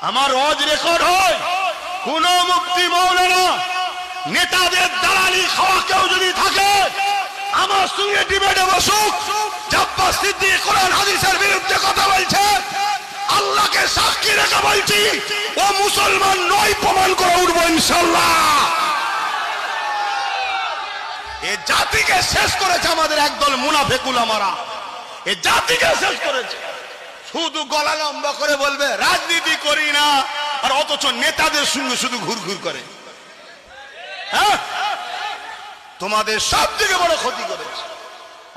আমার রোজ রেকর্ড হয়, কোন মুফতি মাওলানা নেতাদের দালালি খাওয়া কেউ যদি থাকে আমার সঙ্গে ডিবেটে বসুক। জাব্বার সিদ্দিক কোরআন হাদিসের বিরুদ্ধে কথা বলছে, আল্লাহকে সাক্ষী রেখে বলছি ও মুসলমান নয়, প্রমাণ করে উঠবো ইনশাআল্লাহ। এ জাতিকে শেষ করেছে আমাদের একদল মুনাফিক উলামারা, এ জাতিকে শেষ করেছে। শুধু গলা লম্বা করে বলবে রাজনীতি করি না, আর অথচ নেতাদের সঙ্গে শুধু ঘুরঘুর করে। হ্যাঁ, তোমাদের সব থেকে বড় ক্ষতি করেছে।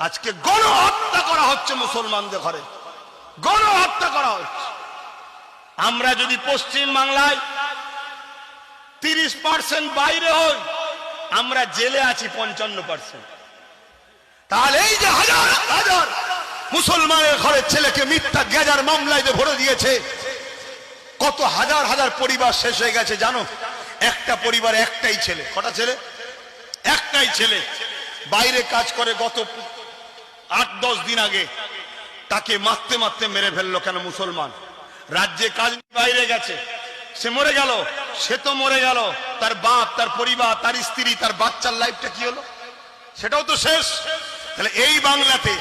আজকে গণহত্যা করা হচ্ছে মুসলমানদের ঘরে, গণহত্যা করা হচ্ছে। আমরা যদি পশ্চিম বাংলায় 30% বাইরে হই, আমরা জেলে আছি 55%। তাহলে এই যে হাজার হাজার মুসলমানের ঘরের ছেলেকে মিথ্যা গেজার মামলায় ভরে দিয়েছে, কত হাজার হাজার পরিবার শেষ হয়ে গেছে জানো? একটা পরিবার একটাই ছেলে। কটা ছেলে? একটাই ছেলে বাইরে কাজ করে। গত 8-10 দিন আগে তাকে মারতে মারতে মেরে ফেললো। কেন? মুসলমান। রাজ্যে কাজ বাইরে গেছে, সে মরে গেল। সে তো মরে গেল, তার বাপ, তার পরিবার, তার স্ত্রী, তার বাচ্চার লাইফটা কি হলো? সেটাও তো শেষ। তাহলে এই বাংলাতে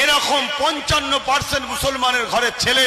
এরকম 55% মুসলমানের ঘরের ছেলে